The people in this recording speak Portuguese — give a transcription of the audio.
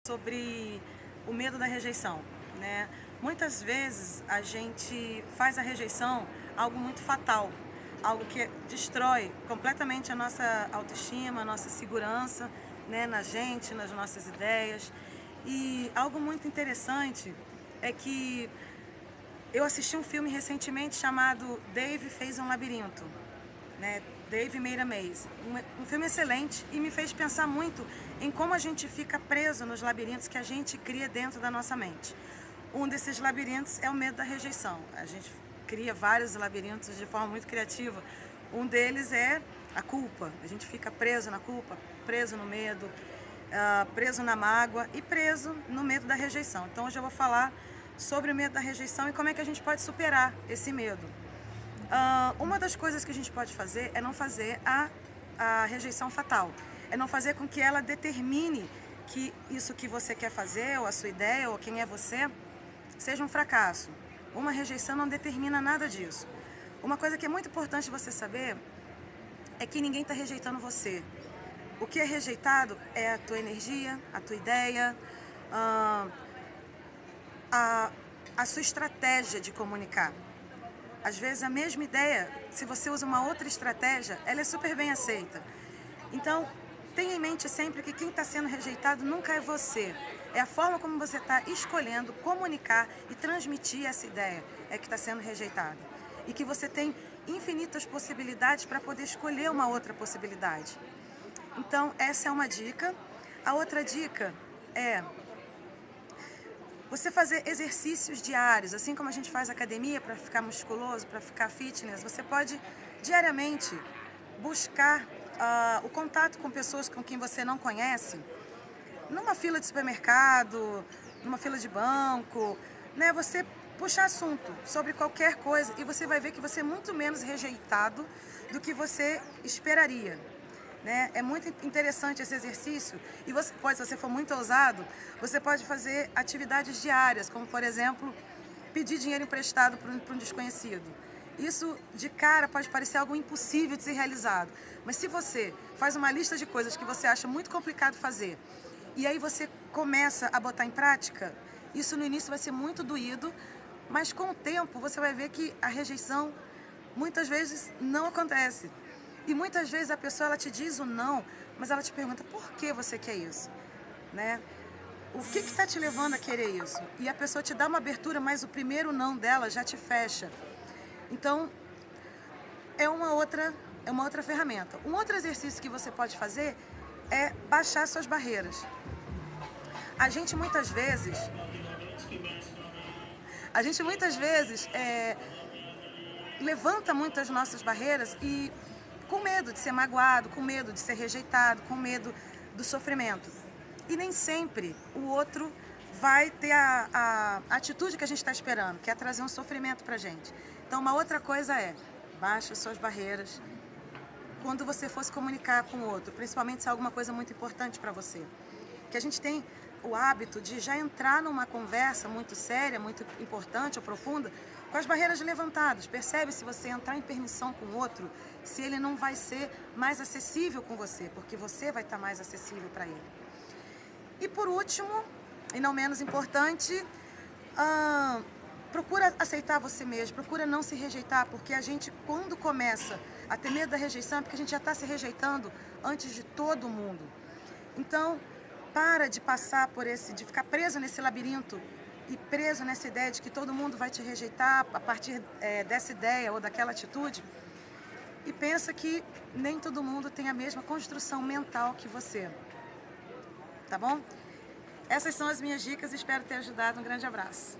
Sobre o medo da rejeição, né? Muitas vezes a gente faz a rejeição algo muito fatal, algo que destrói completamente a nossa autoestima, a nossa segurança, né, na gente, nas nossas ideias. E algo muito interessante é que eu assisti um filme recentemente chamado Dave Fez um Labirinto, né? Dave Made a Maze. Um filme excelente e me fez pensar muito em como a gente fica preso nos labirintos que a gente cria dentro da nossa mente. Um desses labirintos é o medo da rejeição. A gente cria vários labirintos de forma muito criativa. Um deles é a culpa. A gente fica preso na culpa, preso no medo, preso na mágoa e preso no medo da rejeição. Então hoje eu vou falar sobre o medo da rejeição e como é que a gente pode superar esse medo. Uma das coisas que a gente pode fazer é não fazer a rejeição fatal. É não fazer com que ela determine que isso que você quer fazer, ou a sua ideia, ou quem é você, seja um fracasso. Uma rejeição não determina nada disso. Uma coisa que é muito importante você saber é que ninguém está rejeitando você. O que é rejeitado é a tua energia, a tua ideia, a sua estratégia de comunicar. Às vezes a mesma ideia, se você usa uma outra estratégia, ela é super bem aceita. Então, tenha em mente sempre que quem está sendo rejeitado nunca é você. É a forma como você está escolhendo comunicar e transmitir essa ideia é que está sendo rejeitada. E que você tem infinitas possibilidades para poder escolher uma outra possibilidade. Então, essa é uma dica. A outra dica é você fazer exercícios diários, assim como a gente faz academia para ficar musculoso, para ficar fitness, você pode diariamente buscar o contato com pessoas com quem você não conhece, numa fila de supermercado, numa fila de banco, né? Você puxar assunto sobre qualquer coisa e você vai ver que você é muito menos rejeitado do que você esperaria. Né? É muito interessante esse exercício e você pode, se você for muito ousado, você pode fazer atividades diárias, como por exemplo, pedir dinheiro emprestado para um desconhecido. Isso de cara pode parecer algo impossível de ser realizado, mas se você faz uma lista de coisas que você acha muito complicado fazer e aí você começa a botar em prática, isso no início vai ser muito doído, mas com o tempo você vai ver que a rejeição muitas vezes não acontece. E muitas vezes a pessoa ela te diz o não, mas ela te pergunta por que você quer isso, né? O que está te levando a querer isso? E a pessoa te dá uma abertura, mas o primeiro não dela já te fecha. Então, é uma outra ferramenta. Um outro exercício que você pode fazer é baixar suas barreiras. A gente muitas vezes levanta muito as nossas barreiras e com medo de ser magoado, com medo de ser rejeitado, com medo do sofrimento. E nem sempre o outro vai ter a atitude que a gente está esperando, que é trazer um sofrimento para a gente. Então, uma outra coisa é, baixa suas barreiras quando você for se comunicar com o outro, principalmente se é alguma coisa muito importante para você. Que a gente tem o hábito de já entrar numa conversa muito séria, muito importante ou profunda, com as barreiras levantadas. Percebe se você entrar em permissão com o outro, se ele não vai ser mais acessível com você, porque você vai estar mais acessível para ele. E por último, e não menos importante, procura aceitar você mesmo, procura não se rejeitar, porque a gente, quando começa a ter medo da rejeição, é porque a gente já está se rejeitando antes de todo mundo. Então, para de passar por de ficar preso nesse labirinto e preso nessa ideia de que todo mundo vai te rejeitar a partir dessa ideia ou daquela atitude. E pensa que nem todo mundo tem a mesma construção mental que você. Tá bom? Essas são as minhas dicas, espero ter ajudado. Um grande abraço.